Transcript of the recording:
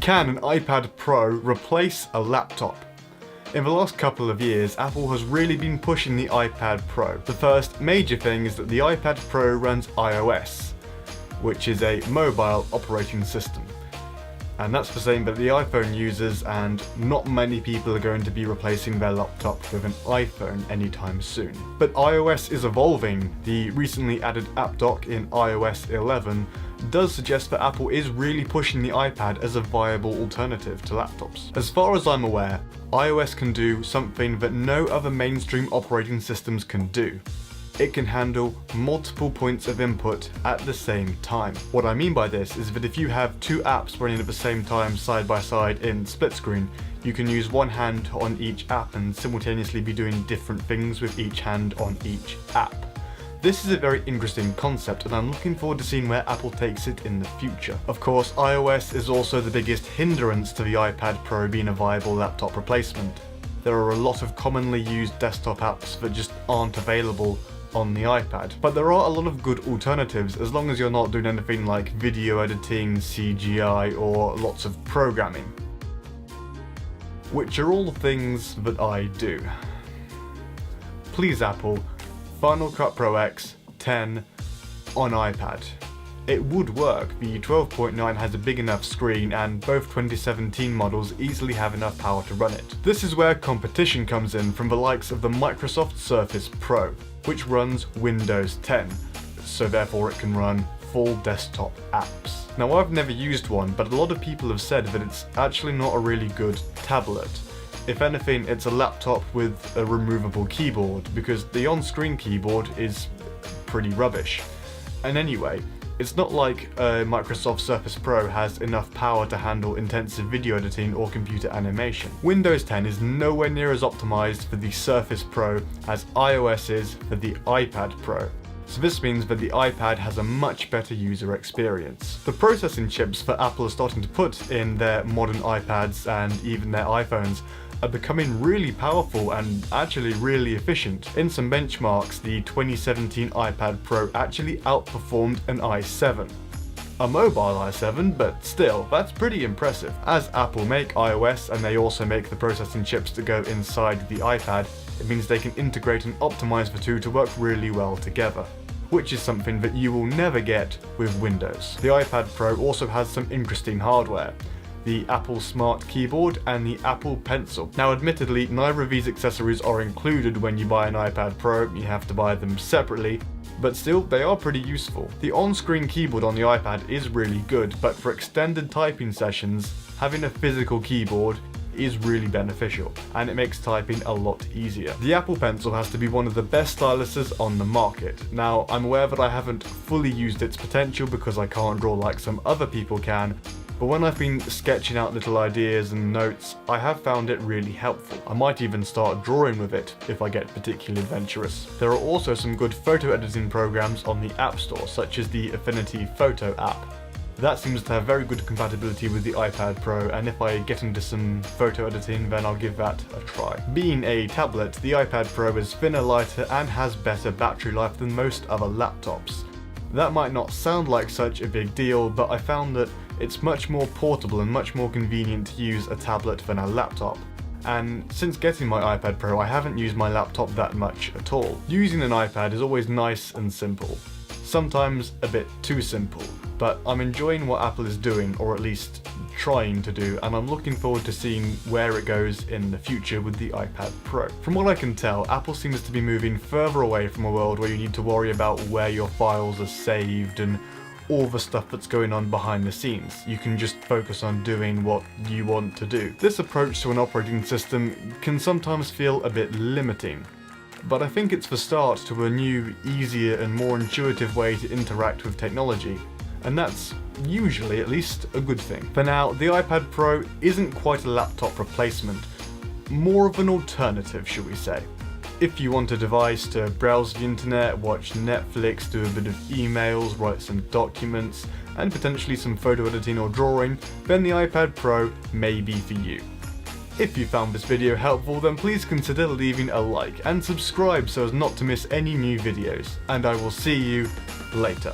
Can an iPad Pro replace a laptop? In the last couple of years, Apple has really been pushing the iPad Pro. The first major thing is that the iPad Pro runs iOS, which is a mobile operating system. And that's the same that the iPhone uses, and not many people are going to be replacing their laptop with an iPhone anytime soon. But iOS is evolving. The recently added app dock in iOS 11 does suggest that Apple is really pushing the iPad as a viable alternative to laptops. As far as I'm aware, iOS can do something that no other mainstream operating systems can do. It can handle multiple points of input at the same time. What I mean by this is that if you have two apps running at the same time side by side in split screen, you can use one hand on each app and simultaneously be doing different things with each hand on each app. This is a very interesting concept, and I'm looking forward to seeing where Apple takes it in the future. Of course, iOS is also the biggest hindrance to the iPad Pro being a viable laptop replacement. There are a lot of commonly used desktop apps that just aren't available on the iPad, but there are a lot of good alternatives as long as you're not doing anything like video editing, CGI, or lots of programming. Which are all things that I do. Please Apple, Final Cut Pro X 10 on iPad. It would work. The 12.9 has a big enough screen, and both 2017 models easily have enough power to run it. This is where competition comes in from the likes of the Microsoft Surface Pro, which runs Windows 10, so therefore it can run full desktop apps. Now, I've never used one, but a lot of people have said that it's actually not a really good tablet. If anything, it's a laptop with a removable keyboard, because the on-screen keyboard is pretty rubbish. And anyway, it's not like Microsoft Surface Pro has enough power to handle intensive video editing or computer animation. Windows 10 is nowhere near as optimized for the Surface Pro as iOS is for the iPad Pro. So this means that the iPad has a much better user experience. The processing chips that Apple is starting to put in their modern iPads and even their iPhones are becoming really powerful and actually really efficient. In some benchmarks, the 2017 iPad Pro actually outperformed an i7. A mobile i7, but still, that's pretty impressive. As Apple make iOS and they also make the processing chips that go inside the iPad, it means they can integrate and optimize the two to work really well together, which is something that you will never get with Windows. The iPad Pro also has some interesting hardware. The Apple Smart Keyboard and the Apple Pencil. Now admittedly, neither of these accessories are included when you buy an iPad Pro, you have to buy them separately, but still, they are pretty useful. The on-screen keyboard on the iPad is really good, but for extended typing sessions, having a physical keyboard is really beneficial, and it makes typing a lot easier. The Apple Pencil has to be one of the best styluses on the market. Now, I'm aware that I haven't fully used its potential because I can't draw like some other people can, but when I've been sketching out little ideas and notes, I have found it really helpful. I might even start drawing with it if I get particularly adventurous. There are also some good photo editing programs on the App Store, such as the Affinity Photo app. That seems to have very good compatibility with the iPad Pro, and if I get into some photo editing, then I'll give that a try. Being a tablet, the iPad Pro is thinner, lighter, and has better battery life than most other laptops. That might not sound like such a big deal, but I found that it's much more portable and much more convenient to use a tablet than a laptop. And since getting my iPad Pro, I haven't used my laptop that much at all. Using an iPad is always nice and simple. Sometimes a bit too simple, but I'm enjoying what Apple is doing, or at least trying to do, and I'm looking forward to seeing where it goes in the future with the iPad Pro. From what I can tell, Apple seems to be moving further away from a world where you need to worry about where your files are saved and all the stuff that's going on behind the scenes. You can just focus on doing what you want to do. This approach to an operating system can sometimes feel a bit limiting, but I think it's the start to a new, easier and more intuitive way to interact with technology, and that's usually at least a good thing. For now, the iPad Pro isn't quite a laptop replacement, more of an alternative, should we say. If you want a device to browse the internet, watch Netflix, do a bit of emails, write some documents, and potentially some photo editing or drawing, then the iPad Pro may be for you. If you found this video helpful, then please consider leaving a like and subscribe so as not to miss any new videos, and I will see you later.